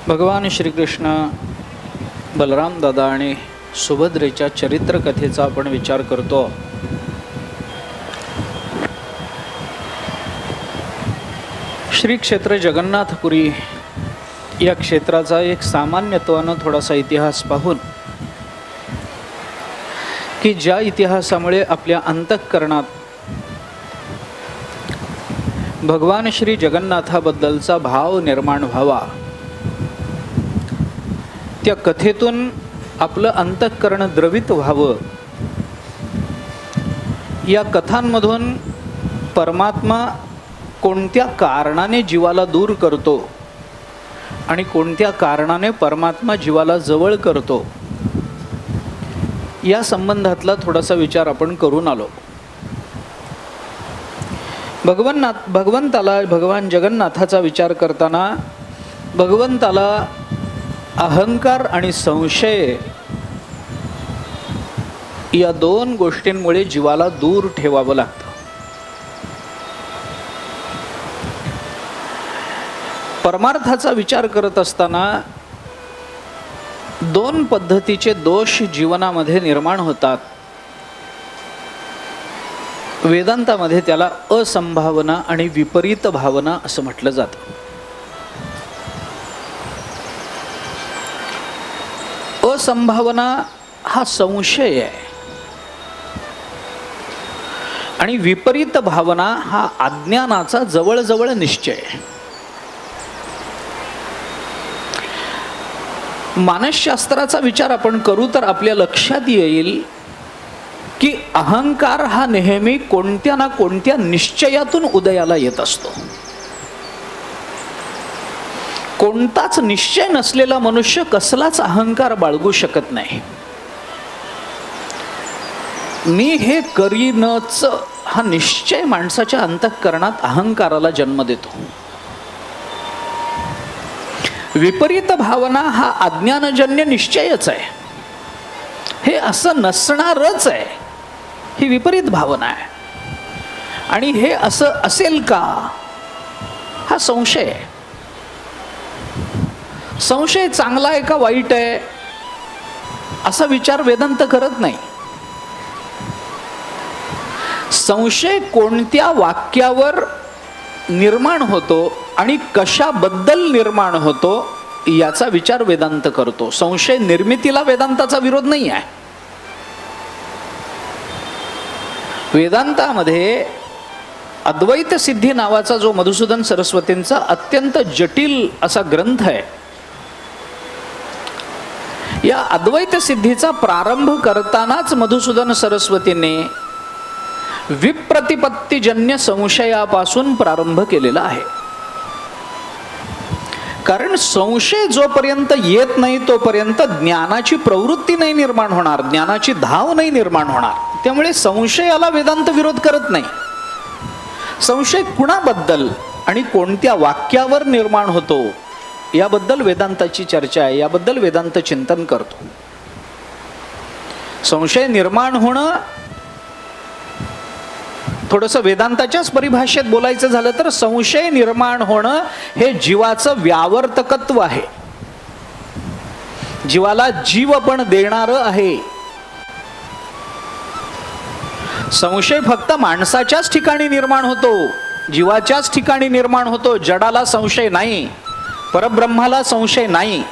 भगवान श्रीकृष्ण बलराम दादा आणि सुभद्रेच्या चरित्र कथेचा आपण विचार करतो. श्री क्षेत्र जगन्नाथपुरी या क्षेत्राचा एक सामान्यत्वानं थोडासा इतिहास पाहून की ज्या इतिहासामुळे आपल्या अंतःकरणात भगवान श्री जगन्नाथाबद्दलचा भाव निर्माण व्हावा, त्या कथेतून आपलं अंतःकरण द्रवित व्हावं, या कथांमधून परमात्मा कोणत्या कारणाने जीवाला दूर करतो आणि कोणत्या कारणाने परमात्मा जीवाला जवळ करतो, या संबंधातला थोडासा विचार आपण करून आलो. भगवान जगन्नाथाचा विचार करताना भगवंताला अहंकार आणि संशय या दोन गोष्टींमुळे जीवाला दूर ठेवावं लागतं. परमार्थाचा विचार करत असताना दोन पद्धतीचे दोष जीवनामध्ये निर्माण होतात. वेदांतामध्ये त्याला असंभावना आणि विपरीत भावना असं म्हटलं जातं. असंभावना हा संशय आहे आणि विपरीत भावना हा अज्ञानाचा जवळजवळ निश्चय आहे. मानसशास्त्राचा विचार आपण करू तर आपल्या लक्षात येईल की अहंकार हा नेहमी कोणत्या ना कोणत्या निश्चयातून उदयाला येत असतो. कोणताच निश्चय नसलेला मनुष्य कसलाच अहंकार बाळगू शकत नाही. मी हे करीनच हा निश्चय माणसाच्या अंतःकरणात अहंकाराला जन्म देतो. विपरीत भावना हा अज्ञानजन्य निश्चयच आहे. हे असं नसणारच आहे, ही विपरीत भावना आहे. आणि हे असं असेल का, हा संशय आहे. संशय चांगला आहे का वाईट आहे असा विचार वेदांत करत नाही. संशय कोणत्या वाक्यावर निर्माण होतो आणि कशाबद्दल निर्माण होतो याचा विचार वेदांत करतो. संशय निर्मितीला वेदांताचा विरोध नाही आहे. वेदांतामध्ये अद्वैत सिद्धी नावाचा जो मधुसूदन सरस्वतींचा अत्यंत जटिल असा ग्रंथ आहे, या अद्वैत सिद्धीचा प्रारंभ करतानाच मधुसूदन सरस्वतींनी विप्रतिपत्तीजन्य संशयापासून प्रारंभ केलेला आहे. कारण संशय जोपर्यंत येत नाही तोपर्यंत ज्ञानाची प्रवृत्ती नाही निर्माण होणार, ज्ञानाची धाव नाही निर्माण होणार. त्यामुळे संशयाला वेदांत विरोध करत नाही. संशय कुणाबद्दल आणि कोणत्या वाक्यावर निर्माण होतो याबद्दल वेदांताची चर्चा आहे, याबद्दल वेदांत चिंतन करतो. संशय निर्माण होणं, थोडंसं वेदांताच्याच परिभाषेत बोलायचं झालं तर संशय निर्माण होणं हे जीवाचं व्यावर्तकत्व आहे. जीवाला जीव पण देणारं आहे. संशय फक्त माणसाच्याच ठिकाणी निर्माण होतो, जीवाच्याच ठिकाणी निर्माण होतो. जडाला संशय नाही, परब्रह्माला संशय नाही.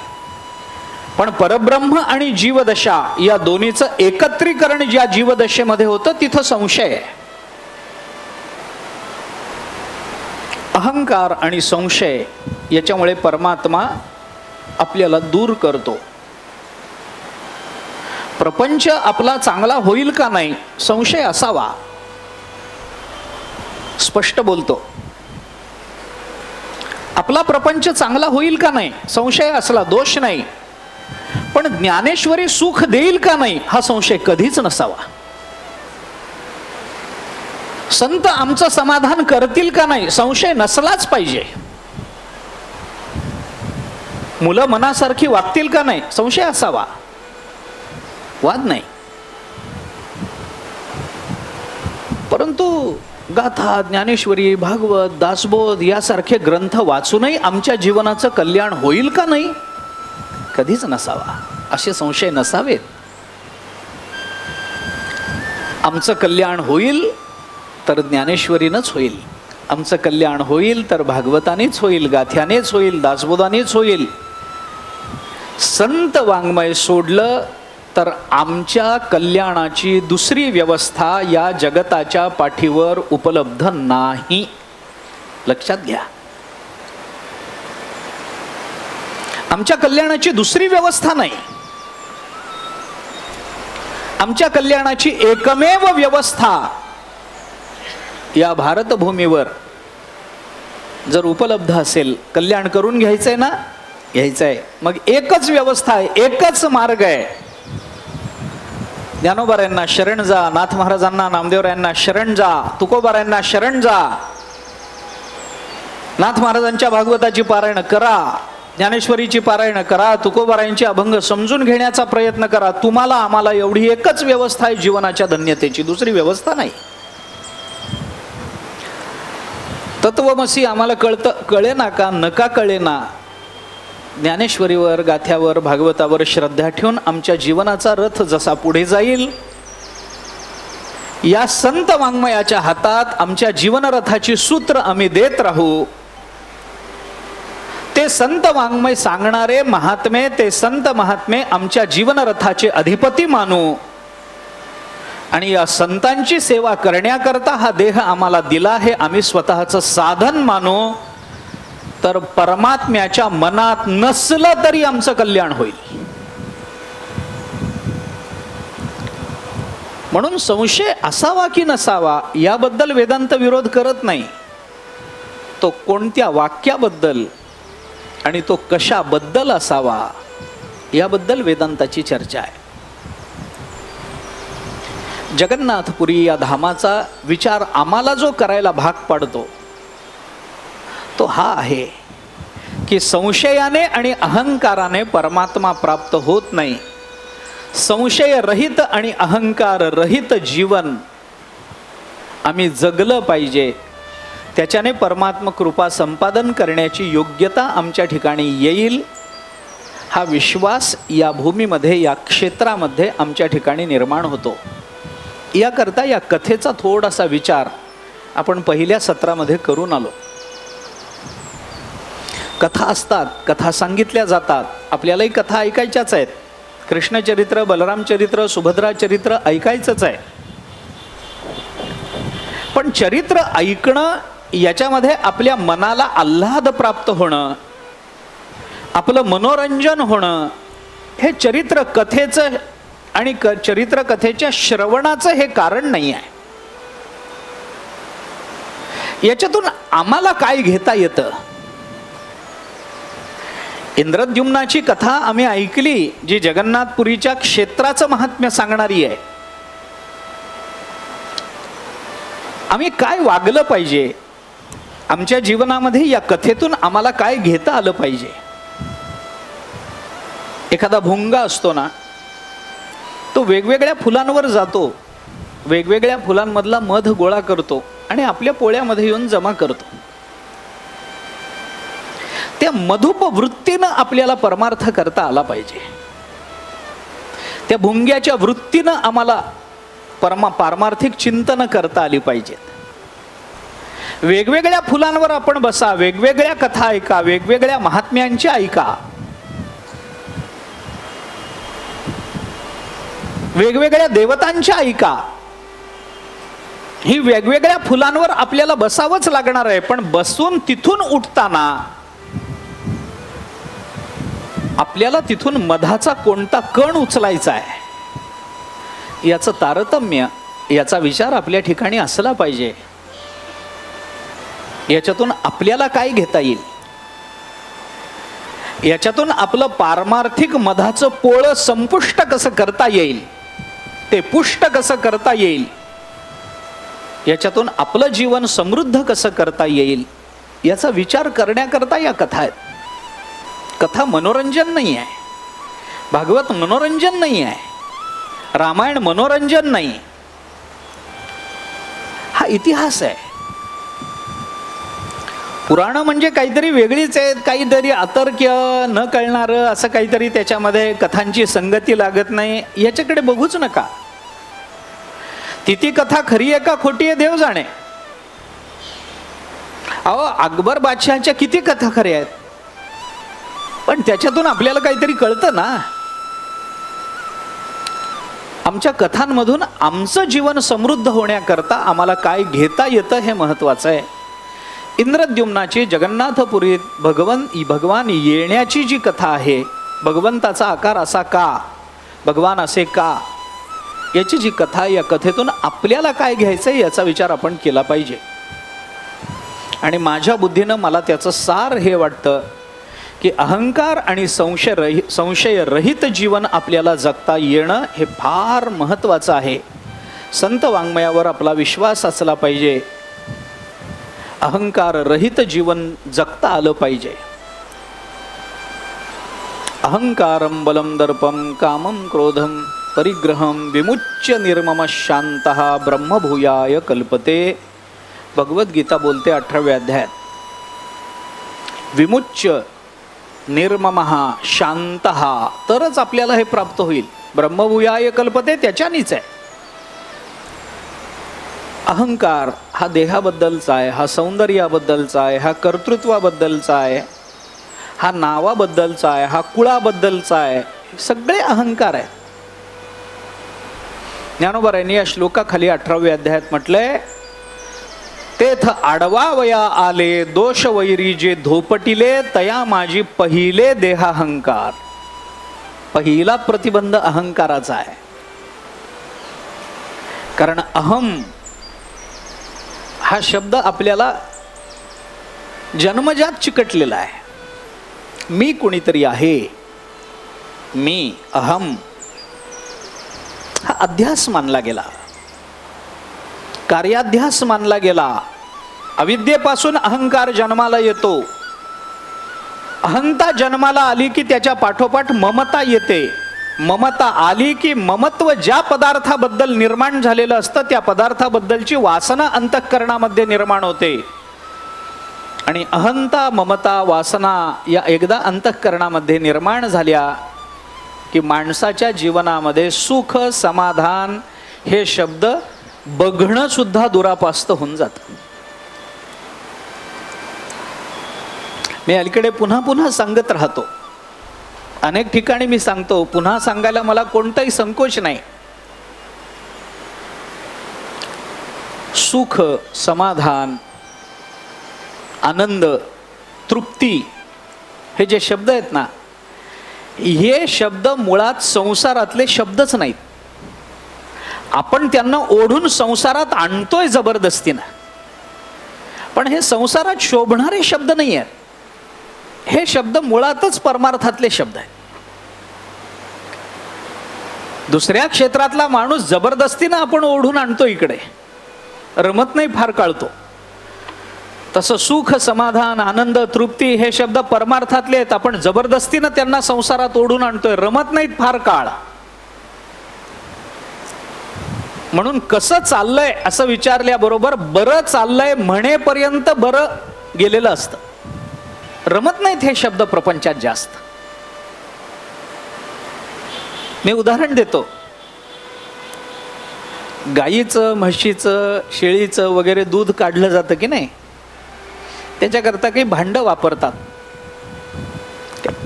पण परब्रह्म आणि जीवदशा या दोन्हीचं एकत्रीकरण ज्या जीवदशेमध्ये होतं तिथं संशय आहे. अहंकार आणि संशय याच्यामुळे परमात्मा आपल्याला दूर करतो. प्रपंच आपला चांगला होईल का नाही संशय असावा, स्पष्ट बोलतो. आपला प्रपंच चांगला होईल का नाही संशय असला दोष नाही. पण ज्ञानेश्वरी सुख देईल का नाही हा संशय कधीच नसावा. संत आमचं समाधान करतील का नाही संशय नसलाच पाहिजे. मुलं मनासारखी वागतील का नाही संशय असावा, वाद नाही. परंतु गाथा, ज्ञानेश्वरी, भागवत, दासबोध यासारखे ग्रंथ वाचूनही आमच्या जीवनाचं कल्याण होईल का नाही? कधीच नसावा, असे संशय नसावेत. आमचं कल्याण होईल तर ज्ञानेश्वरीनंच होईल, आमचं कल्याण होईल तर भागवतानेच होईल, गाथ्यानेच होईल, दासबोधानेच होईल. संत वाङ्मय सोडलं तर आमच्या कल्याणाची दुसरी व्यवस्था या जगताच्या पाठीवर उपलब्ध नाही. लक्षात घ्या, आमच्या कल्याणाची दुसरी व्यवस्था नाही. आमच्या कल्याणाची एकमेव व्यवस्था या भारतभूमीवर जर उपलब्ध असेल, कल्याण करून घ्यायचंय ना, घ्यायचंय, मग एकच व्यवस्था आहे, एकच मार्ग आहे. ज्ञानोबारायांना शरण जा, नाथ महाराजांना, नामदेवरायांना शरण जा, तुकोबारायांना शरण जा. नाथ महाराजांच्या भागवताची पारायण करा, ज्ञानेश्वरीची पारायण करा, तुकोबारायांचे अभंग समजून घेण्याचा प्रयत्न करा. तुम्हाला आम्हाला एवढी एकच व्यवस्था आहे जीवनाच्या धन्यतेची, दुसरी व्यवस्था नाही. तत्वमसी आम्हाला कळेना का, नका कळेना. ज्ञानेश्वरीवर, गाथ्यावर, भागवतावर श्रद्धा ठेवून आमच्या जीवनाचा रथ जसा पुढे जाईल, या संत वाङ्मयाच्या हातात आमच्या जीवनरथाची सूत्र आम्ही देत राहू. ते संत वाङ्मय सांगणारे महात्मे, ते संत महात्मे आमच्या जीवनरथाचे अधिपती मानू आणि या संतांची सेवा करण्याकरता हा देह आम्हाला दिला आहे, आम्ही स्वतःचं साधन मानू. तर परमात्म्याच्या मनात नसलं तरी आमचं कल्याण होईल. म्हणून संशय असावा की नसावा याबद्दल वेदांत विरोध करत नाही. तो कोणत्या वाक्याबद्दल आणि तो कशाबद्दल असावा याबद्दल वेदांताची चर्चा आहे. जगन्नाथपुरी या धामाचा विचार आम्हाला जो करायला भाग पाडतो तो हा आहे की संशयाने आणि अहंकाराने परमात्मा प्राप्त होत नाही. संशय रहित आणि अहंकार रहित जीवन आम्ही जगलं पाहिजे. त्याच्याने परमात्मा कृपा संपादन करण्याची योग्यता आमच्या ठिकाणी येईल. हा विश्वास या भूमीमध्ये, या क्षेत्रामध्ये आमच्या ठिकाणी निर्माण होतो. याकरता या कथेचा थोडासा विचार आपण पहिल्या सत्रामध्ये करून आलो. कथा असतात, कथा सांगितल्या जातात, आपल्यालाही कथा ऐकायच्याच आहेत. कृष्णचरित्र, बलरामचरित्र, सुभद्रा चरित्र ऐकायचंच आहे. पण चरित्र ऐकणं, याच्यामध्ये आपल्या मनाला आल्हाद प्राप्त होणं, आपलं मनोरंजन होणं, हे चरित्र कथेचं आणि चरित्र कथेच्या श्रवणाचं हे कारण नाही आहे. याच्यातून आम्हाला काय घेता येतं? इंद्रद्युम्नाची कथा आम्ही ऐकली, जी जगन्नाथपुरीच्या क्षेत्राचं महात्म्य सांगणारी आहे. आम्ही काय वागलं पाहिजे, आमच्या जीवनामध्ये या कथेतून आम्हाला काय घेता आलं पाहिजे. एखादा भुंगा असतो ना, तो वेगवेगळ्या फुलांवर जातो, वेगवेगळ्या फुलांमधला मध गोळा करतो आणि आपल्या पोळ्यामध्ये येऊन जमा करतो. त्या मधुप वृत्तीनं आपल्याला परमार्थ करता आला पाहिजे. त्या भुंग्याच्या वृत्तीनं आम्हाला पारमार्थिक चिंतन करता आली पाहिजेत. वेगवेगळ्या फुलांवर आपण बसा, वेगवेगळ्या कथा ऐका, वेगवेगळ्या महात्म्यांच्या ऐका, वेगवेगळ्या देवतांच्या ऐका. ही वेगवेगळ्या फुलांवर आपल्याला बसावंच लागणार आहे. पण बसून तिथून उठताना आपल्याला तिथून मधाचा कोणता कण उचलायचा आहे याचं तारतम्य, याचा विचार आपल्या ठिकाणी असला पाहिजे. याच्यातून आपल्याला काय घेता येईल, याच्यातून आपलं पारमार्थिक मधाचं पोळ संपुष्ट कसं करता येईल, ते पुष्ट कसं करता येईल, याच्यातून आपलं जीवन समृद्ध कसं करता येईल, याचा विचार करण्याकरता या कथा आहेत. कथा मनोरंजन नाही आहे, भागवत मनोरंजन नाही आहे, रामायण मनोरंजन नाही. हा इतिहास आहे. पुराण म्हणजे काहीतरी वेगळीच आहेत, काहीतरी अतर्क्य न कळणारं असं काहीतरी, त्याच्यामध्ये कथांची संगती लागत नाही, याच्याकडे बघूच नका. ती कथा खरी आहे का खोटी आहे देव जाणे. अहो, अकबर बादशहाच्या किती कथा खऱ्या आहेत, पण त्याच्यातून आपल्याला काहीतरी कळतं ना. आमच्या कथांमधून आमचं जीवन समृद्ध होण्याकरता आम्हाला काय घेता येतं हे महत्वाचं आहे. इंद्रद्युम्नाची जगन्नाथपुरीत भगवान येण्याची जी कथा आहे, भगवंताचा आकार असा का, भगवान असे का, याची जी कथा, या कथेतून आपल्याला काय घ्यायचं याचा विचार आपण केला पाहिजे. आणि माझ्या बुद्धीनं मला त्याचं सार हे वाटतं की अहंकार आणि संशयरहित जीवन आपल्याला जगता येणं हे फार महत्त्वाचं आहे. संत वाङ्मयावर आपला विश्वास असला पाहिजे. अहंकार रहित जीवन जगता आलं पाहिजे. अहंकारम बलम दर्पम कामम क्रोधम परिग्रहम विमुच्य निर्मम शांतः ब्रह्मभूयाय कल्पते. भगवद्गीता बोलते 18व्या अध्यायात, विमुच्य निर्ममः शांतः, तरच आपल्याला हे प्राप्त होईल. ब्रह्मभूयाय कल्पते त्याच्यानीच आहे. अहंकार हा देहाबद्दलचा आहे, हा सौंदर्याबद्दलचा आहे, हा कर्तृत्वाबद्दलचा आहे, हा नावाबद्दलचा आहे, हा कुळाबद्दलचा आहे, सगळे अहंकार आहेत. ज्ञानोबारायांनी या श्लोकाखाली 18व्या अध्यायात म्हटलंय, तेथ आडवावया आले दोष वैरी जे धोपटिले तया माझी पहिले देहाहंकार. पहिला प्रतिबंध अहंकाराचा आहे. कारण अहम हा शब्द आपल्याला जन्मजात चिकटलेला आहे. मी कोणीतरी आहे, मी अहम हा अध्यास मानला गेला, कार्याध्यास मानला गेला. अविद्येपासून अहंकार जन्माला येतो. अहंता जन्माला आली की त्याच्या पाठोपाठ ममता येते. ममता आली की ममत्व ज्या पदार्थाबद्दल निर्माण झालेलं असतं त्या पदार्थाबद्दलची वासना अंतःकरणामध्ये निर्माण होते. आणि अहंता ममता वासना या एकदा अंतःकरणामध्ये निर्माण झाल्या की माणसाच्या जीवनामध्ये सुख समाधान हे शब्द बघणं सुद्धा दुरापास्त होऊन जातं. मी अलीकडे पुन्हा पुन्हा सांगत राहतो, अनेक ठिकाणी मी सांगतो, पुन्हा सांगायला मला कोणताही संकोच नाही. सुख समाधान आनंद तृप्ती हे जे शब्द आहेत ना, हे शब्द मुळात संसारातले शब्दच नाहीत. आपण त्यांना ओढून संसारात आणतोय जबरदस्तीनं, पण हे संसारात शोभणारे शब्द नाही आहेत. हे शब्द मुळातच परमार्थातले शब्द आहेत. दुसऱ्या क्षेत्रातला माणूस जबरदस्तीनं आपण ओढून आणतो इकडे, रमत नाही फार काळतो. तसं सुख समाधान आनंद तृप्ती हे शब्द परमार्थातले आहेत, आपण जबरदस्तीनं त्यांना संसारात ओढून आणतोय, रमत नाहीत फार काळ. म्हणून कसं चाललंय असं विचारल्याबरोबर बरं चाललंय म्हणेपर्यंत बरं गेलेलं असतं. रमत नाहीत हे शब्द प्रपंचात जास्त. मी उदाहरण देतो. गाईचं म्हशीचं शेळीचं वगैरे दूध काढलं जातं की नाही, त्याच्याकरता काही भांडं वापरतात.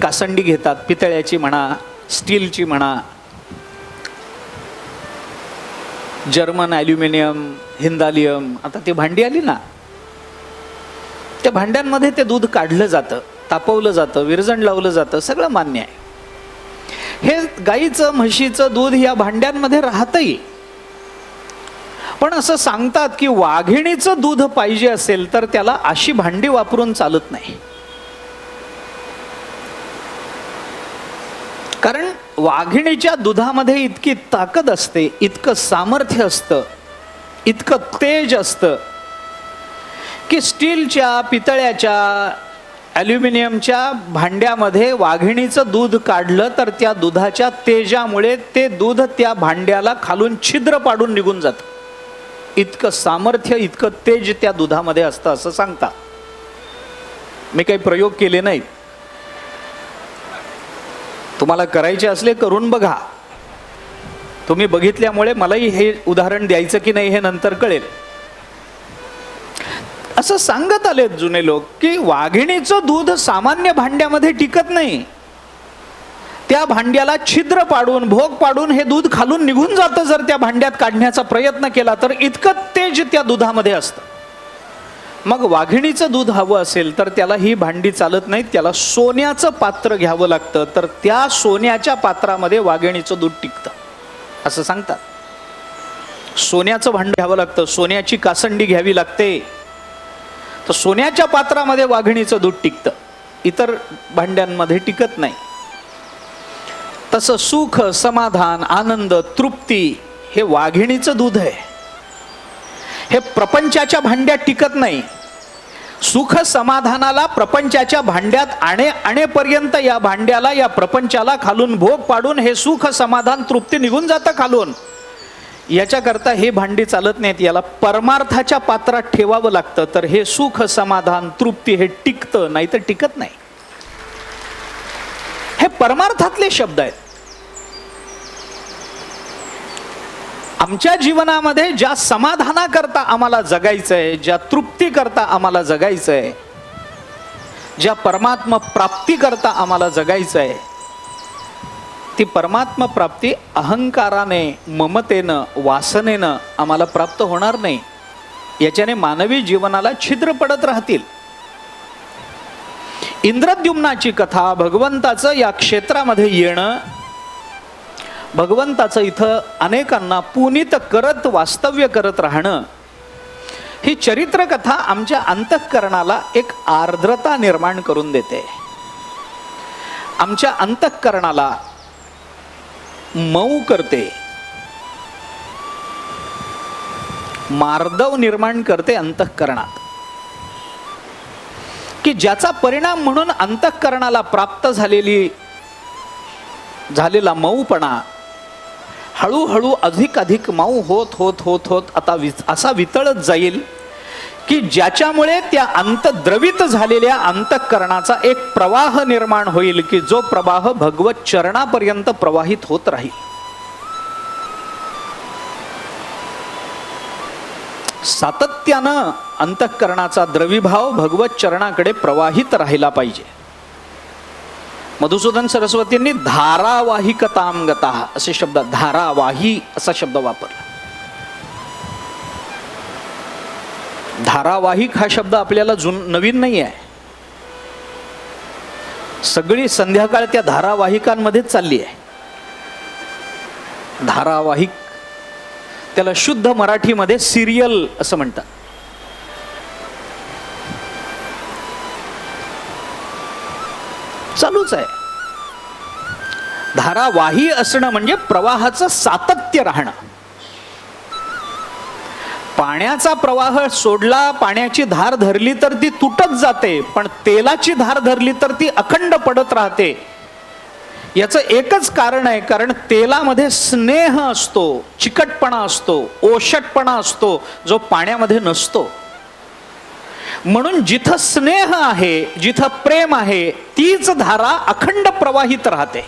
कासंडी घेतात, पितळ्याची म्हणा स्टीलची म्हणा, जर्मन ॲल्युमिनियम हिंदालियम, आता ती भांडी आली ना, त्या भांड्यांमध्ये ते दूध काढलं जातं, तापवलं जातं, विरजण लावलं जातं, सगळं मान्य आहे. हे गाईचं म्हशीचं दूध या भांड्यांमध्ये राहतही. पण असं सांगतात की वाघिणीचं दूध पाहिजे असेल तर त्याला अशी भांडी वापरून चालत नाही. कारण वाघिणीच्या दुधामध्ये इतकी ताकद असते, इतकं सामर्थ्य असतं, इतकं तेज असतं की स्टीलच्या पितळ्याच्या ॲल्युमिनियमच्या भांड्यामध्ये वाघिणीचं दूध काढलं तर त्या दुधाच्या तेजामुळे ते दूध त्या भांड्याला खालून छिद्र पाडून निघून जातं. इतकं सामर्थ्य, इतकं तेज त्या दुधामध्ये असतं असं सांगतात. मी काही प्रयोग केले नाहीत, तुम्हाला करायचे असले करून बघा. तुम्ही बघितल्यामुळे मलाही हे उदाहरण द्यायचं की नाही हे नंतर कळेल. असं सांगत आलेत जुने लोक की वाघिणीचं दूध सामान्य भांड्यामध्ये टिकत नाही. त्या भांड्याला छिद्र पाडून, भोग पाडून हे दूध खालून निघून जातं. जर त्या भांड्यात काढण्याचा प्रयत्न केला तर इतकं तेज त्या दुधामध्ये असतं. मग वाघिणीचं दूध हवं असेल तर त्याला ही भांडी चालत नाही, त्याला सोन्याचं पात्र घ्यावं लागतं. तर त्या सोन्याच्या पात्रामध्ये वाघिणीचं दूध टिकतं असं सांगतात. सोन्याचं भांड घ्यावं लागतं, सोन्याची कासंडी घ्यावी लागते. तर सोन्याच्या पात्रामध्ये वाघिणीचं दूध टिकतं, इतर भांड्यांमध्ये टिकत नाही. तसं सुख, समाधान, आनंद, तृप्ती हे वाघिणीचं दूध आहे. हे प्रपंचाच्या भांड्यात टिकत नाही. सुख समाधानाला प्रपंचाच्या भांड्यात आणेपर्यंत या भांड्याला, या प्रपंचाला खालून भोग पाडून हे सुख समाधान तृप्ती निघून जातं खालून. याच्याकरता हे भांडी चालत नाहीत, याला परमार्थाच्या पात्रात ठेवावं लागतं. तर हे सुख समाधान तृप्ती हे टिकतं, नाही तर टिकत नाही. हे परमार्थातले शब्द आहेत. आमच्या जीवनामध्ये ज्या समाधानाकरता आम्हाला जगायचंय, ज्या तृप्तीकरता आम्हाला जगायचंय, ज्या परमात्मा प्राप्तीकरता आम्हाला जगायचंय, ती परमात्मा प्राप्ती अहंकाराने, ममतेनं, वासनेनं आम्हाला प्राप्त होणार नाही. याच्याने मानवी जीवनाला छिद्र पडत राहतील. इंद्रद्युम्नाची कथा, भगवंताचं या क्षेत्रामध्ये येणं, भगवंताचं इथं अनेकांना पुनीत करत वास्तव्य करत राहणं, ही चरित्र कथा आमच्या अंतःकरणाला एक आर्द्रता निर्माण करून देते. आमच्या अंतःकरणाला मऊ करते, मार्दव निर्माण करते अंतःकरणात, की ज्याचा परिणाम म्हणून अंतःकरणाला प्राप्त झालेला मऊपणा हळूहळू अधिक मऊ होत होत होत होत आता असा वितळत जाईल की ज्याच्यामुळे त्या अंतद्रवित झालेल्या अंतःकरणाचा एक प्रवाह निर्माण होईल, की जो प्रवाह भगवत चरणापर्यंत प्रवाहित होत राहील. सातत्यानं अंतःकरणाचा द्रविभाव भगवत चरणाकडे प्रवाहित राहिला पाहिजे. मधुसूदन सरस्वतींनी धारावाहिकताम गतः असे शब्द, धारावाही असा शब्द वापरला. धारावाहिक हा शब्द आपल्याला नवीन नाही आहे. सगळी संध्याकाळ त्या धारावाहिकांमध्येच चालली आहे. धारावाहिक, त्याला शुद्ध मराठीमध्ये सिरियल असं म्हणतात. चालूच आहे. धारावाही असणं म्हणजे प्रवाहाचं सातत्य राहणं. पाण्याचा प्रवाह सोडला, पाण्याची धार धरली तर ती तुटत जाते, पण तेलाची धार धरली तर ती अखंड पडत राहते. याचं एकच कारण आहे, कारण तेलामध्ये स्नेह असतो, चिकटपणा असतो, ओषटपणा असतो, जो पाण्यामध्ये नसतो. म्हणून जिथं स्नेह आहे, जिथं प्रेम आहे, तीच धारा अखंड प्रवाहित राहते.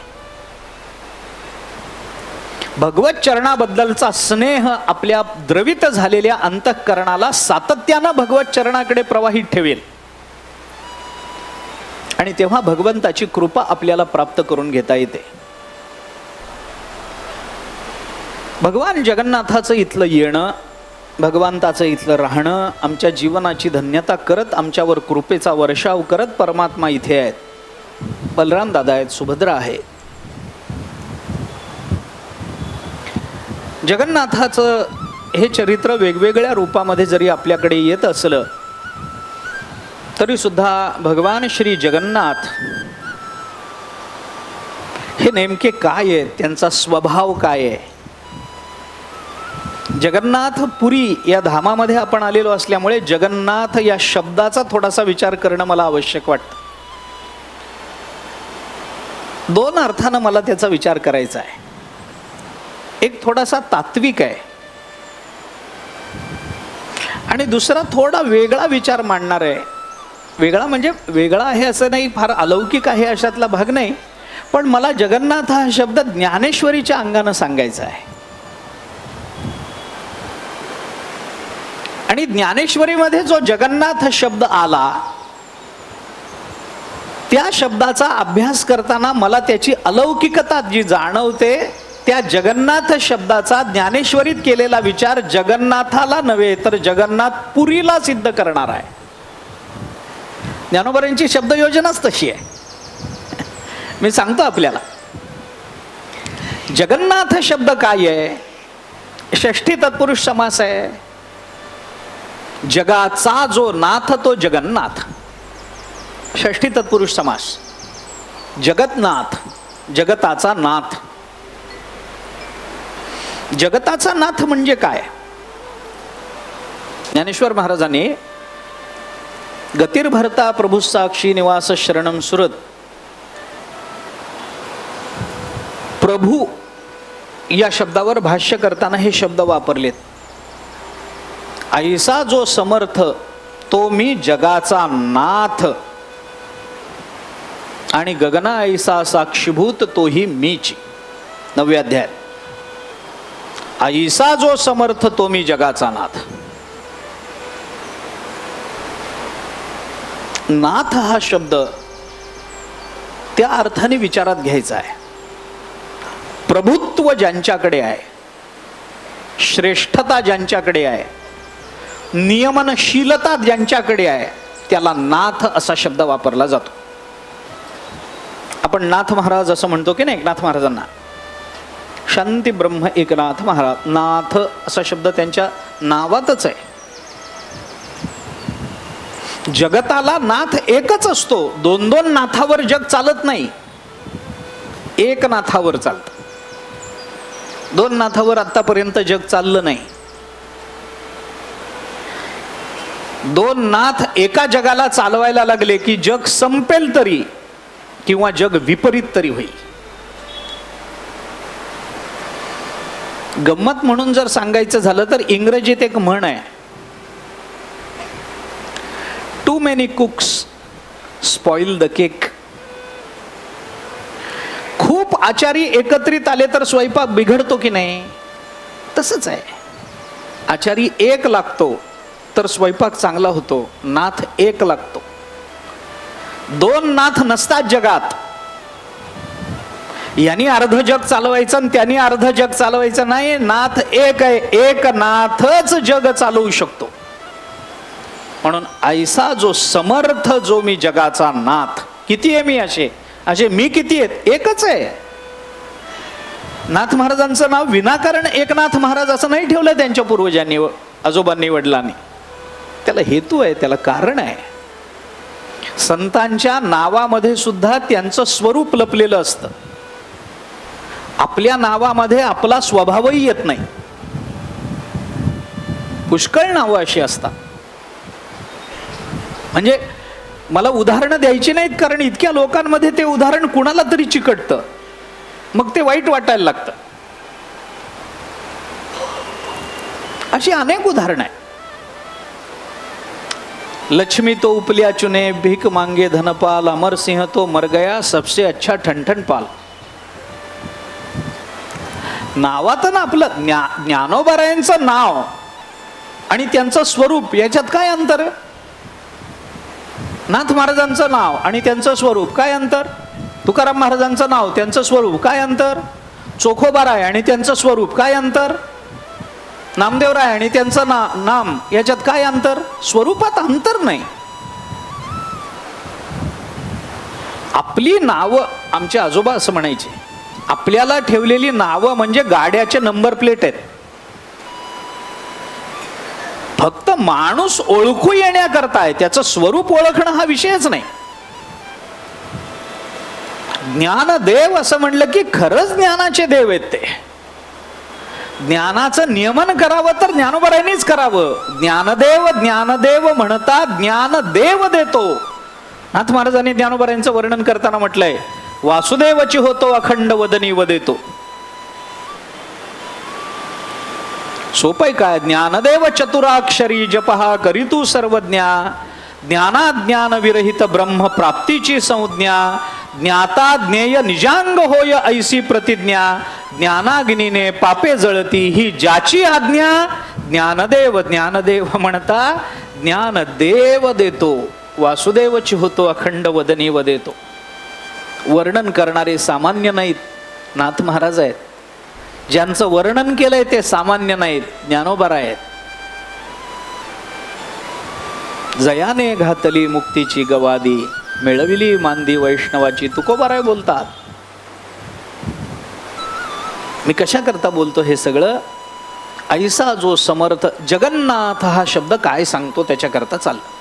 भगवत चरणाबद्दलचा स्नेह आपल्या द्रवित झालेल्या अंतःकरणाला सातत्यानं भगवत चरणाकडे प्रवाहित ठेवेल, आणि तेव्हा भगवंताची कृपा आपल्याला प्राप्त करून घेता येते. भगवान जगन्नाथाचं इथलं येणं, भगवंताचं इथलं राहणं आमच्या जीवनाची धन्यता करत, आमच्यावर कृपेचा वर्षाव करत परमात्मा इथे आहेत. बलराम दादा आहेत, सुभद्रा आहे. जगन्नाथाचं हे चरित्र वेगवेगळ्या रूपामध्ये जरी आपल्याकडे येत असलं तरी सुद्धा भगवान श्री जगन्नाथ हे नेमके काय आहेत, त्यांचा स्वभाव काय आहे. जगन्नाथपुरी या धामामध्ये आपण आलेलो असल्यामुळे जगन्नाथ या शब्दाचा थोडासा विचार करणं मला आवश्यक वाटतं. दोन अर्थानं मला त्याचा विचार करायचा आहे. एक थोडासा तात्विक आहे, आणि दुसरा थोडा वेगळा विचार मांडणार आहे. वेगळा म्हणजे वेगळा आहे असं नाही, फार अलौकिक आहे अशातला भाग नाही, पण मला जगन्नाथ हा शब्द ज्ञानेश्वरीच्या अंगानं सांगायचा आहे. आणि ज्ञानेश्वरीमध्ये जो जगन्नाथ शब्द आला, त्या शब्दाचा अभ्यास करताना मला त्याची अलौकिकता जी जाणवते, त्या जगन्नाथ शब्दाचा ज्ञानेश्वरीत केलेला विचार जगन्नाथाला नव्हे तर जगन्नाथपुरीला सिद्ध करणार आहे. ज्ञानोबरांची शब्दयोजनाच तशी आहे. मी सांगतो आपल्याला, जगन्नाथ शब्द काय आहे? षष्ठी तत्पुरुष समास आहे. जगाचा जो नाथ तो जगन्नाथ, षष्ठी तत्पुरुष समास. जगतनाथ, जगताचा नाथ. जगताचा नाथ म्हणजे काय? ज्ञानेश्वर महाराजांनी गतिर्भरता प्रभू साक्षी निवास शरणम सुरत, प्रभू या शब्दावर भाष्य करताना हे शब्द वापरलेत. ऐसा जो समर्थ तो मी जगाचा नाथ, आणि गगना ऐसा साक्षीभूत तोही मीच. 9व्या अध्याय. ऐसा जो समर्थ तो मी जगाचा नाथ. नाथ हा शब्द त्या अर्थाने विचारात घ्यायचा आहे. प्रभुत्व ज्यांच्याकडे आहे, श्रेष्ठता ज्यांच्याकडे आहे, नियमनशीलता ज्यांच्याकडे आहे, त्याला नाथ असा शब्द वापरला जातो. आपण नाथ महाराज असं म्हणतो की नाही एकनाथ महाराजांना. शांती ब्रह्म एकनाथ महाराज, नाथ असा शब्द त्यांच्या नावातच आहे. जगताला नाथ एकच असतो. 2-2 नाथावर जग चालत नाही, एक नाथावर चालतं. 2 नाथावर आतापर्यंत जग चाललं नाही. 2 नाथ एका जगाला चालवायला लागले की जग संपेल तरी किंवा जग विपरीत तरी होईल. गंमत म्हणून जर सांगायचं झालं तर इंग्रजीत एक म्हण आहे, too many cooks spoil the cake. खूप आचारी एकत्रित आले तर स्वयंपाक बिघडतो की नाही? तसंच आहे. आचारी एक लागतो तर स्वयंपाक चांगला होतो. नाथ एक लागतो. 2 नाथ नसतात जगात. यांनी अर्ध जग चालवायचं आणि त्यांनी अर्ध जग चालवायचं नाही. नाथ एक आहे. एक नाथच जग चालवू शकतो. म्हणून ऐसा जो समर्थ जो मी जगाचा नाथ. किती आहे मी? असे मी किती आहेत? एकच आहे. नाथ महाराजांचं नाव विनाकारण एकनाथ महाराज असं नाही ठेवलं त्यांच्या पूर्वजांनी, आजोबांनी, वडिलांनी. त्याला हेतू आहे, त्याला कारण आहे. संतांच्या नावामध्ये सुद्धा त्यांचं स्वरूप लपलेलं असतं. आपल्या नावामध्ये आपला स्वभावही येत नाही. पुष्कळ नावं अशी असतात. म्हणजे मला उदाहरणं द्यायची नाहीत, कारण इतक्या लोकांमध्ये ते उदाहरण कुणाला तरी चिकटतं, मग ते वाईट वाटायला लागतं. अशी अनेक उदाहरणं आहेत. लक्ष्मी तो उपल्या चुने, भीक मांगे धनपाल, अमर सिंह तो मर गया, सबसे अच्छा ठणठण पाल. नावात ना आपलं ज्ञानोबारायांचं नाव आणि त्यांचं स्वरूप याच्यात काय अंतर आहे? नाथ महाराजांचं नाव आणि त्यांचं स्वरूप काय अंतर? तुकाराम महाराजांचं नाव, त्यांचं स्वरूप काय अंतर? चोखोबाराय आणि त्यांचं स्वरूप काय अंतर? नामदेवराय आणि त्यांचं नाम याच्यात काय अंतर? स्वरूपात अंतर नाही. आपली नावं, आमचे आजोबा असं म्हणायचे, आपल्याला ठेवलेली नावं म्हणजे गाड्याचे नंबर प्लेट आहेत. फक्त माणूस ओळखू येण्याकरता आहे, त्याचं स्वरूप ओळखणं हा विषयच नाही. ज्ञानदेव असं म्हणलं की खरंच ज्ञानाचे देव आहेत ते. ज्ञानाचं नियमन करावं तर ज्ञानोबारायांनीच करावं. ज्ञानदेव ज्ञानदेव म्हणता ज्ञानदेव देतो. नाथ महाराजांनी ज्ञानोबारायांचं वर्णन करताना म्हटलंय, वासुदेवची होतो अखंड वदनी वदेतो. सोपय काय? ज्ञानदेव चतुराक्षरी जपहा करीतू सर्वज्ञा, ज्ञानाज्ञान विरहित ब्रह्म प्राप्तीची संज्ञा, ज्ञाता ज्ञेय निजांग होय ऐसी प्रतिज्ञा, ज्ञानाग्नीने पापे जळती ही ज्याची आज्ञा, ज्ञानदेव ज्ञानदेव म्हणता ज्ञानदेव देतो, वासुदेवची होतो अखंड वदनी वदेतो. वर्णन करणारे सामान्य नाहीत, नाथ महाराज आहेत. ज्यांचं वर्णन केलंय ते सामान्य नाहीत, ज्ञानोबा आहेत. जयाने घातली मुक्तीची गवादी, मिळविली मांदी वैष्णवाची, तुकोबाराय बोलतात. मी कशा करता बोलतो हे सगळं? ऐसा जो समर्थ जगन्नाथ हा शब्द काय सांगतो त्याच्याकरता चाललं.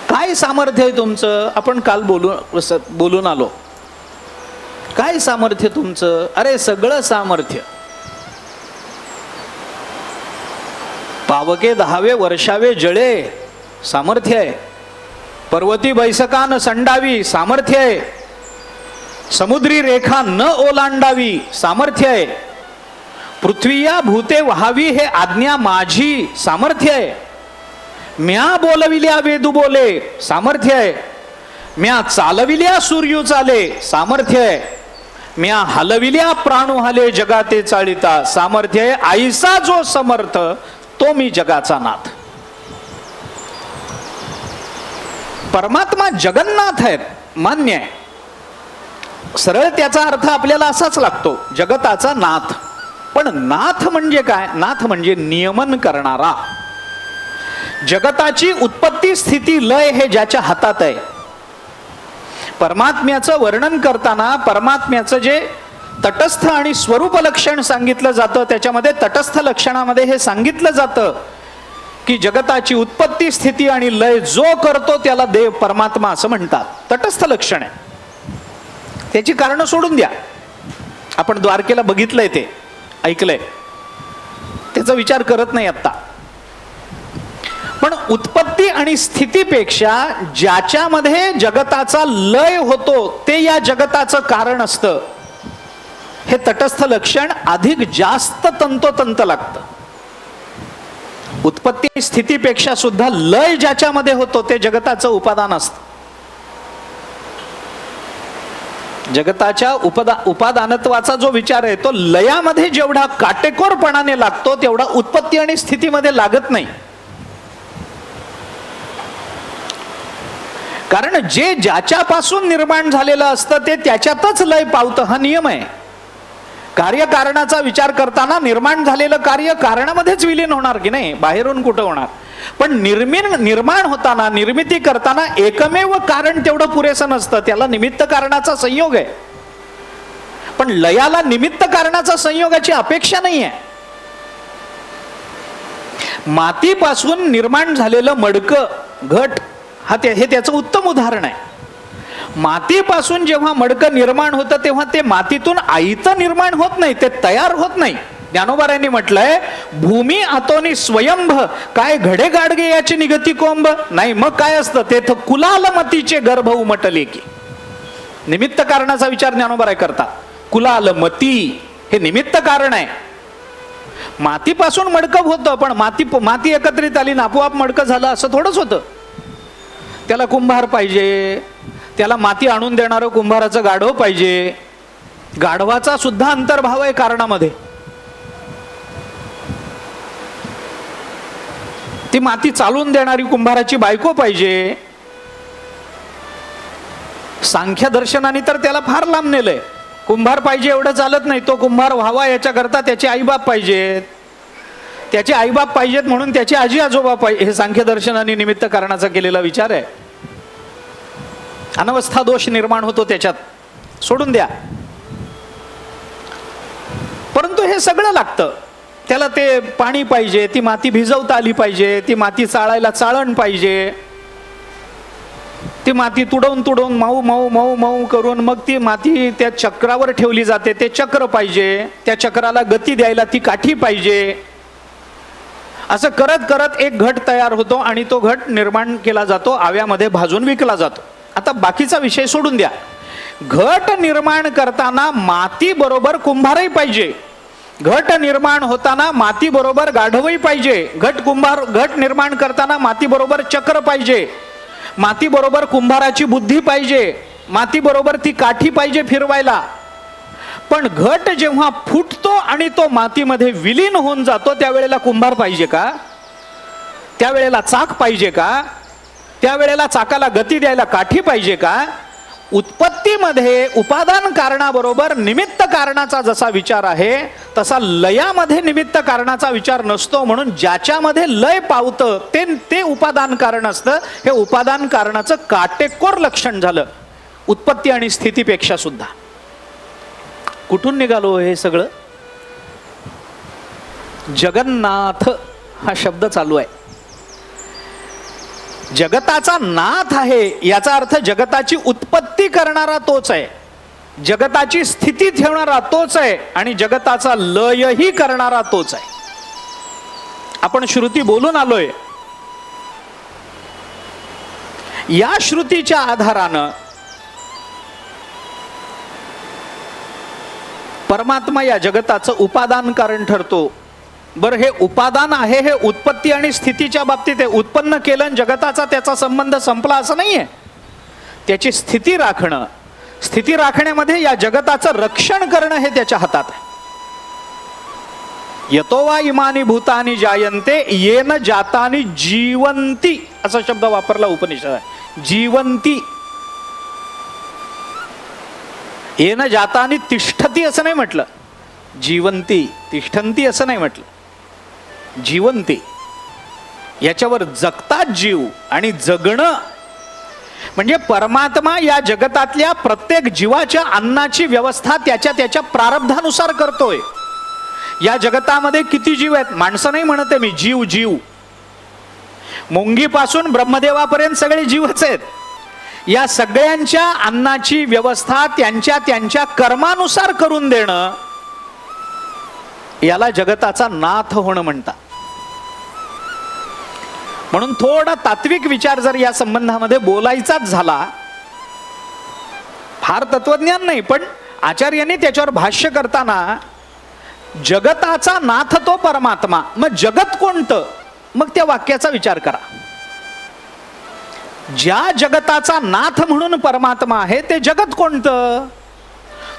काय सामर्थ्य आहे तुमचं? आपण काल बोलून आलो. काय सामर्थ्य तुमचं? अरे सगळं सामर्थ्य. पावके 10वे वर्षावे जळे सामर्थ्य आहे. पर्वती बैसकान संडावी सामर्थ्य आहे. समुद्री रेखा न ओलांडावी सामर्थ्य आहे. पृथ्वीया भूते व्हावी हे आज्ञा माझी सामर्थ्य आहे. म्या बोलविल्या वेदू बोले सामर्थ्य आहे. म्या चालविल्या सूर्यू चाले सामर्थ्य आहे. म्या हलविल्या प्राणू हले जगाते चाळिता सामर्थ्य आहे. ऐसा जो समर्थ तो मी जगाचा नाथ. परमात्मा जगन्नाथ आहेत, मान्य आहे. सरळ त्याचा अर्थ आपल्याला असाच लागतो, जगताचा नाथ. पण नाथ म्हणजे काय? नाथ म्हणजे नियमन करणारा. जगताची उत्पत्ती स्थिती लय हे ज्याच्या हातात आहे. परमात्म्याचं वर्णन करताना परमात्म्याचं जे तटस्थ आणि स्वरूप लक्षण सांगितलं जातं, त्याच्यामध्ये तटस्थ लक्षणामध्ये हे सांगितलं जातं की जगताची उत्पत्ती स्थिती आणि लय जो करतो त्याला देव परमात्मा असं म्हणतात. तटस्थ लक्षण आहे. त्याची कारणं सोडून द्या. आपण द्वारकेला बघितलंय, ते ऐकलंय, त्याचा विचार करत नाही आता. पण उत्पत्ती आणि स्थितीपेक्षा ज्याच्यामध्ये जगताचा लय होतो ते या जगताचं कारण असतं. हे तटस्थ लक्षण अधिक जास्त तंतोतंत लागतं. उत्पत्ती स्थितीपेक्षा सुद्धा लय ज्याच्यामध्ये होतो ते जगताचं उपादान असतं. जगताच्या उपादानत्वाचा जो विचार आहे तो लयामध्ये जेवढा काटेकोरपणाने लागतो तेवढा उत्पत्ती आणि स्थितीमध्ये लागत नाही. कारण जे ज्याच्यापासून निर्माण झालेलं असतं ते त्याच्यातच लय पावतं, हा नियम आहे. कार्यकारणाचा विचार करताना निर्माण झालेलं कार्य कारणामध्येच विलीन होणार की नाही, बाहेरून कुठं होणार. पण निर्माण होताना, निर्मिती करताना एकमेव कारण तेवढं पुरेसं नसतं, त्याला निमित्त कारणाचा संयोग आहे. पण लयाला निमित्त कारणाचा संयोगाची अपेक्षा नाही आहे. मातीपासून निर्माण झालेलं मडकं, घट, हे त्याचं उत्तम उदाहरण आहे. मातीपासून जेव्हा मडकं निर्माण होतं तेव्हा ते मातीतून आयतं निर्माण होत नाही, ते तयार होत नाही. ज्ञानोबारांनी म्हटलंय, भूमी आतोनी स्वयंभ काय घडे गाडगे याची निगती कोंब नाही. मग काय असतं ते? कुलाल मतीचे गर्भ उमटले की. निमित्त कारणाचा विचार ज्ञानोबाराय करतात. कुलाल मती हे निमित्त कारण आहे. मातीपासून मडकं होतं, पण माती एकत्रित आली ना आपोआप मडकं झालं असं थोडंच होतं. त्याला कुंभार पाहिजे, त्याला माती आणून देणारं कुंभाराचं गाढव पाहिजे. गाढवाचा सुद्धा अंतर्भाव आहे कारणामध्ये. ती माती चालून देणारी कुंभाराची बायको पाहिजे. सांख्य दर्शनाने तर त्याला फार लांब नेलंय. कुंभार पाहिजे एवढं चालत नाही, तो कुंभार व्हावा याच्याकरता त्याचे आईबाप पाहिजेत. त्याचे आईबाप पाहिजेत म्हणून त्याचे आजी आजोबा पाहिजे. हे सांख्य दर्शनाने निमित्त कारणाचा केलेला विचार आहे. अनवस्था दोष निर्माण होतो त्याच्यात, सोडून द्या. परंतु हे सगळं लागतं. त्याला ते पाणी पाहिजे, ती माती भिजवता आली पाहिजे, ती माती चाळायला चाळण पाहिजे, ती माती तुडवून मऊ मऊ मऊ मऊ करून मग ती माती त्या चक्रावर ठेवली जाते, ते चक्र पाहिजे. त्या चक्राला गती द्यायला ती काठी पाहिजे. असं करत करत एक घट तयार होतो आणि तो घट निर्माण केला जातो, आव्यामध्ये भाजून विकला जातो. आता बाकीचा विषय सोडून द्या. घट निर्माण करताना माती बरोबर कुंभारही पाहिजे. घट निर्माण होताना माती बरोबर गाढवही पाहिजे, घट निर्माण करताना माती बरोबर चक्र पाहिजे, माती बरोबर कुंभाराची बुद्धी पाहिजे, माती बरोबर ती काठी पाहिजे फिरवायला. पण घट जेव्हा फुटतो आणि तो मातीमध्ये विलीन होऊन जातो त्यावेळेला कुंभार पाहिजे का? त्यावेळेला चाक पाहिजे का? त्यावेळेला चाकाला गती द्यायला काठी पाहिजे का? उत्पत्तीमध्ये उपादान कारणाबरोबर निमित्त कारणाचा जसा विचार आहे तसा लयामध्ये निमित्त कारणाचा विचार नसतो. म्हणून ज्याच्यामध्ये लय पावतं ते उपादान कारण असतं. हे उपादान कारणाचं काटेकोर लक्षण झालं उत्पत्ती आणि स्थितीपेक्षा सुद्धा. कुठून निघालो हे सगळं? जगन्नाथ हा शब्द चालू आहे. जगताचा नाथ आहे याचा अर्थ जगताची उत्पत्ती करणारा तोच आहे, जगताची स्थिती ठेवणारा तोच आहे आणि जगताचा लयही करणारा तोच आहे. आपण श्रुती बोलून आलोय. या श्रुतीच्या आधारानं परमात्मा या जगताचं उपादान कारण ठरतो. बरं, हे उपादान आहे हे उत्पत्ती आणि स्थितीच्या बाबतीत आहे. उत्पन्न केलं आणि जगताचा त्याचा संबंध संपला असं नाहीये. त्याची स्थिती राखणं, स्थिती राखण्यामध्ये या जगताचं रक्षण करणं हे त्याच्या हातात आहे. यतो वा इमानी भूतानी जायन्ते येन जातानी जीवंती असा शब्द वापरला उपनिषद आहे. जीवंती. येन जातानी तिष्ठती असं नाही म्हटलं, जीवंती तिष्ठंती असं नाही म्हटलं, जीवंती. याच्यावर जगतात जीव आणि जगणं म्हणजे परमात्मा या जगतातल्या प्रत्येक जीवाच्या अन्नाची व्यवस्था त्याच्या त्याच्या प्रारब्धानुसार करतोय. या जगतामध्ये किती जीव आहेत? माणसं नाही म्हणते मी, जीव जीव. मुंगीपासून ब्रह्मदेवापर्यंत सगळे जीवच आहेत. या सगळ्यांच्या अन्नाची व्यवस्था त्यांच्या त्यांच्या कर्मानुसार करून देणं याला जगताचा नाथ होणं म्हणतात. म्हणून थोडा तात्विक विचार जर या संबंधामध्ये बोलायचाच झाला, फार तत्वज्ञान नाही पण आचार्यांनी त्याच्यावर भाष्य करताना जगताचा नाथ तो परमात्मा, मग जगत कोणतं? मग त्या वाक्याचा विचार करा. ज्या जगताचा नाथ म्हणून परमात्मा आहे ते जगत कोणतं?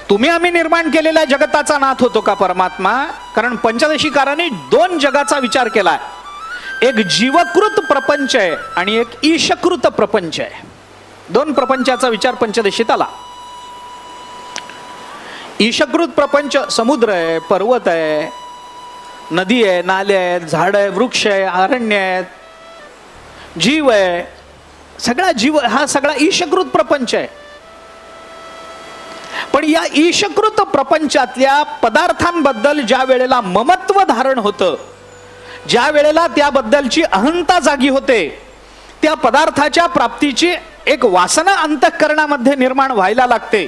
तुम्ही आम्ही निर्माण केलेल्या जगताचा नाथ होतो का परमात्मा? कारण पंचदशीकारांनी दोन जगाचा विचार केलाय. एक जीवकृत प्रपंच आहे आणि एक ईशकृत प्रपंच आहे. दोन प्रपंचाचा विचार पंचदशीत आला. ईशकृत प्रपंच समुद्र आहे, पर्वत आहे, नदी आहे, नाले आहेत, झाड आहे, वृक्ष आहे, अरण्य आहेत, जीव आहे. सगळा जीव हा सगळा ईशकृत प्रपंच आहे. पण या ईशकृत प्रपंचातल्या पदार्थांबद्दल ज्या वेळेला ममत्व धारण होतं, ज्या वेळेला त्याबद्दलची अहंता जागी होते, त्या पदार्थाच्या प्राप्तीची एक वासना अंतःकरणामध्ये निर्माण व्हायला लागते,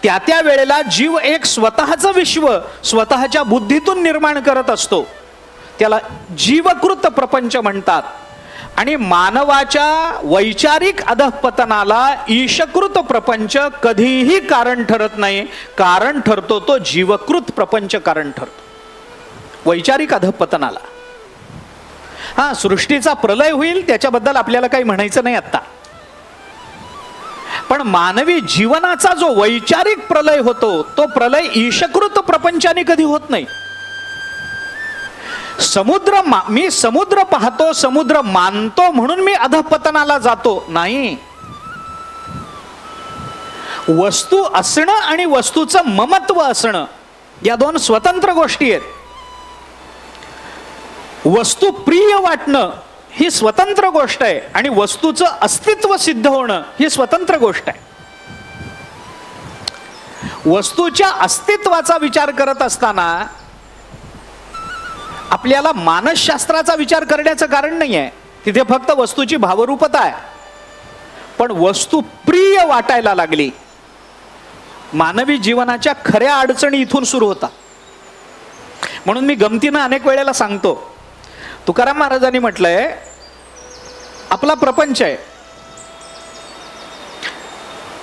त्या वेळेला जीव एक स्वतःचं विश्व स्वतःच्या बुद्धीतून निर्माण करत असतो. त्याला जीवकृत प्रपंच म्हणतात. आणि मानवाच्या वैचारिक अधःपतनाला ईशकृत प्रपंच कधीही कारण ठरत नाही. कारण ठरतो तो जीवकृत प्रपंच कारण ठरतो वैचारिक अधःपतनाला. हा, सृष्टीचा प्रलय होईल त्याच्याबद्दल आपल्याला काही म्हणायचं नाही आता, पण मानवी जीवनाचा जो वैचारिक प्रलय होतो तो प्रलय ईशकृत प्रपंचाने कधी होत नाही. मी समुद्र पाहतो, समुद्र मानतो म्हणून मी अधःपतनाला जातो नाही. वस्तू असणं आणि वस्तूचं ममत्व असणं या दोन स्वतंत्र गोष्टी आहेत. वस्तू प्रिय वाटणं ही स्वतंत्र गोष्ट आहे आणि वस्तूचं अस्तित्व सिद्ध होणं ही स्वतंत्र गोष्ट आहे. वस्तूच्या अस्तित्वाचा विचार करत असताना आपल्याला मानसशास्त्राचा विचार करण्याचं कारण नाही आहे. तिथे फक्त वस्तूची भावरूपता आहे. पण वस्तू प्रिय वाटायला लागली, मानवी जीवनाच्या खऱ्या अडचणी इथून सुरू होतात. म्हणून मी गमतीनं अनेक वेळेला सांगतो, तुकाराम महाराजांनी म्हटलंय आपला प्रपंच आहे,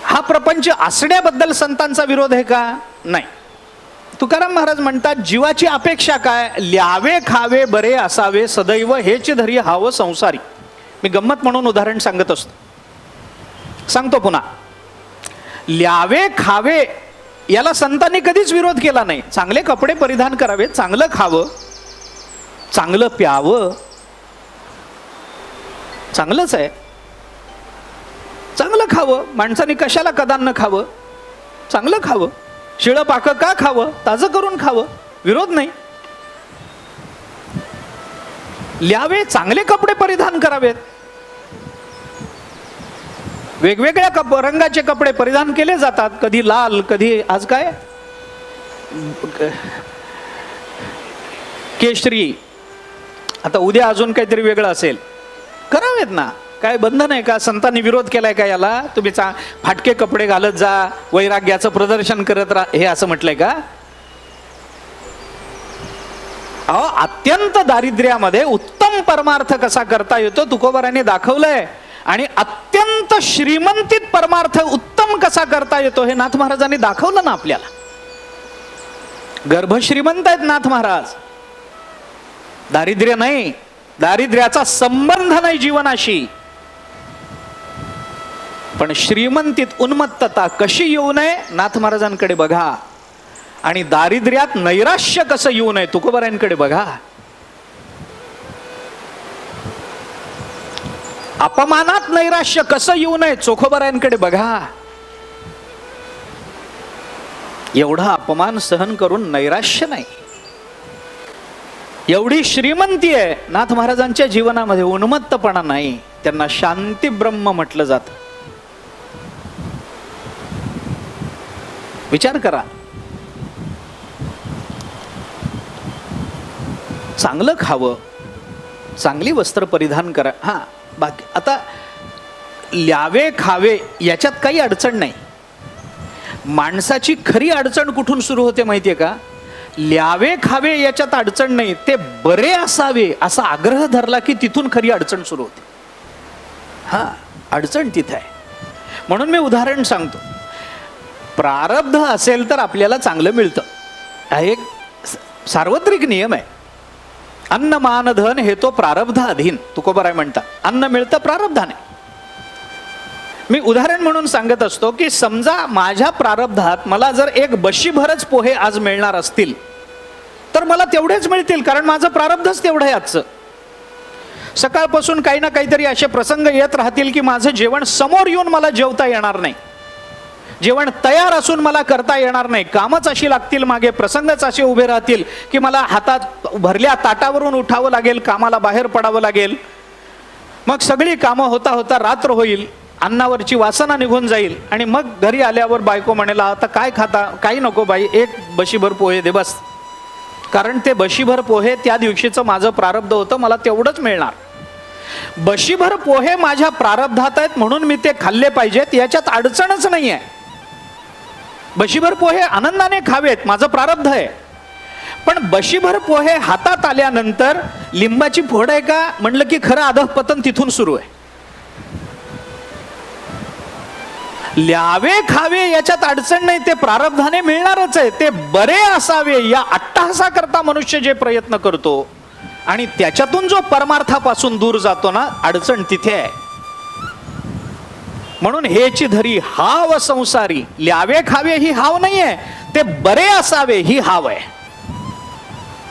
हा प्रपंच असण्याबद्दल संतांचा विरोध आहे का? नाही. तुकाराम महाराज म्हणतात, जीवाची अपेक्षा काय? ल्यावे खावे बरे असावे सदैव हेच धरी हाव संसारी. मी गंमत म्हणून उदाहरण सांगत असतो, सांगतो पुन्हा. ल्यावे खावे याला संतांनी कधीच विरोध केला नाही. चांगले कपडे परिधान करावे, चांगलं खावं, चांगलं प्यावं, चांगलंच आहे. चांगलं खावं, माणसाने कशाला कदान खावं? चांगलं खावं. शिळं पाकं का खावं? ताजं करून खावं, विरोध नाही. ल्यावे, चांगले कपडे परिधान करावेत. वेगवेगळ्या रंगाचे कपडे परिधान केले जातात, कधी लाल, कधी आज काय केशरी, आता उद्या अजून काहीतरी वेगळं असेल, करावेत ना. काय बंधन आहे का? संतांनी विरोध केलाय का याला? तुम्ही फाटके कपडे घालत जा, वैराग्याचं प्रदर्शन करत राहा, हे असं म्हटलंय का? अहो, अत्यंत दारिद्र्यामध्ये उत्तम परमार्थ कसा करता येतो तुकोबाराने दाखवलंय. आणि अत्यंत श्रीमंतीत परमार्थ उत्तम कसा करता येतो हे नाथ महाराजांनी दाखवलं ना आपल्याला. गर्भ श्रीमंत आहेत नाथ महाराज, दारिद्र्य नाही, दारिद्र्याचा संबंध नाही जीवनाशी. पण श्रीमंतीत उन्मत्तता कशी येऊ नये नाथ महाराजांकडे बघा, आणि दारिद्र्यात नैराश्य कसं येऊ नये तुकोबारांकडे बघा. अपमानात नैराश्य कसं येऊ नये चोखोबारांकडे बघा. एवढा अपमान सहन करून नैराश्य नाही. एवढी श्रीमंती आहे नाथ महाराजांच्या जीवनामध्ये, उन्मत्तपणा नाही. त्यांना शांती ब्रह्म म्हटलं जात. विचार करा. चांगलं खावं, चांगली वस्त्र परिधान करा. हा बाकी आता ल्यावे खावे याच्यात काही अडचण नाही. माणसाची खरी अडचण कुठून सुरू होते माहितीये का? ल्यावे खावे याच्यात अडचण नाही, ते बरे असावे असा आग्रह धरला की तिथून खरी अडचण सुरू होते. हा, अडचण तिथे आहे. म्हणून मी उदाहरण सांगतो. प्रारब्ध असेल तर आपल्याला चांगलं मिळतं, हा एक सार्वत्रिक नियम आहे. अन्न मान धन हे तो प्रारब्ध अधीन तुकोबाराय म्हणतात. अन्न मिळतं प्रारब्धाने. मी उदाहरण म्हणून सांगत असतो की समजा माझ्या प्रारब्धात मला जर एक बशीभरच पोहे आज मिळणार असतील तर मला तेवढेच मिळतील, कारण माझं प्रारब्धच तेवढं आहे आजचं. सकाळपासून काही ना काहीतरी असे प्रसंग येत राहतील की माझं जेवण समोर येऊन मला जेवता येणार नाही, जेवण तयार असून मला करता येणार नाही. कामच अशी लागतील मागे, प्रसंगच असे उभे राहतील की मला हातात भरल्या ताटावरून उठावं लागेल, कामाला बाहेर पडावं लागेल. मग सगळी कामं होता होता रात्र होईल, अन्नावरची वासना निघून जाईल, आणि मग घरी आल्यावर बायको म्हणेल आता काय खाता? काही नको बाई, एक बशीभर पोहे दे बस. कारण ते बशीभर पोहे त्या दिवशीचं माझं प्रारब्ध होतं, मला तेवढंच मिळणार. बशीभर पोहे माझ्या प्रारब्धात आहेत म्हणून मी ते खाल्ले पाहिजेत, याच्यात अडचणच नाही आहे. बशीभर पोहे आनंदाने खावेत, माझं प्रारब्ध आहे. पण बशीभर पोहे हातात आल्यानंतर लिंबाची फोड आहे का म्हणलं की खरं अधःपतन तिथून सुरू आहे. ल्यावे खावे याच्यात अडचण नाही, ते प्रारब्धाने मिळणारच आहे. ते बरे असावे या अट्टहासाकरता मनुष्य जे प्रयत्न करतो आणि त्याच्यातून जो परमार्थापासून दूर जातो ना, अडचण तिथे आहे. म्हणून हेची धरी हाव संसारी. ल्यावे खावे ही हाव नाहीये, ते बरे असावे ही हाव आहे.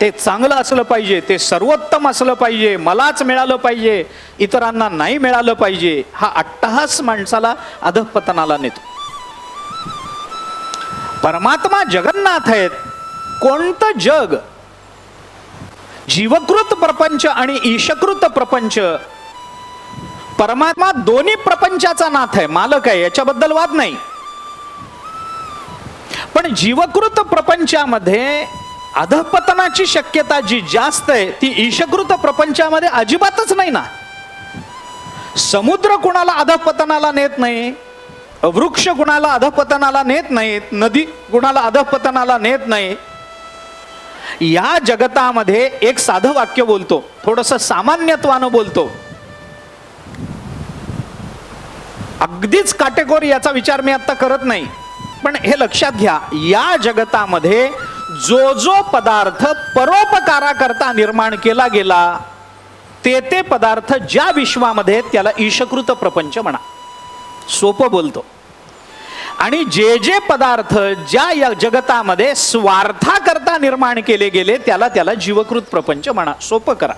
ते चांगलं असलं पाहिजे, ते सर्वोत्तम असलं पाहिजे, मलाच मिळालं पाहिजे, इतरांना नाही मिळालं पाहिजे. हा अट्टहास माणसाला अधःपतनाला नेतो. परमात्मा जगन्नाथ आहेत. कोणतं जग? जीवकृत प्रपंच आणि ईशकृत प्रपंच. परमात्मा दोन्ही प्रपंचाचा नाथ आहे, मालक आहे, याच्याबद्दल वाद नाही. पण जीवकृत प्रपंचामध्ये अधःपतनाची शक्यता जी जास्त आहे ती ईशकृत प्रपंचामध्ये अजिबातच नाही ना. समुद्र कुणाला अधःपतनाला नेत नाही, वृक्ष कुणाला अधःपतनाला नेत नाहीत, नदी कुणाला अधःपतनाला नेत नाही. या जगतामध्ये एक साधं वाक्य बोलतो, थोडंसं सामान्यत्वानं बोलतो, अगदीच काटेकोर याचा विचार मी आता करत नाही, पण हे लक्षात घ्या. या जगतामध्ये जो जो पदार्थ परोपकाराकरता निर्माण केला गेला ते ते पदार्थ ज्या विश्वामध्ये त्याला ईशकृत प्रपंच म्हणा. सोपं बोलतो. आणि जे जे पदार्थ ज्या या जगतामध्ये स्वार्थाकरता निर्माण केले गेले त्याला जीवकृत प्रपंच म्हणा. सोपं करा.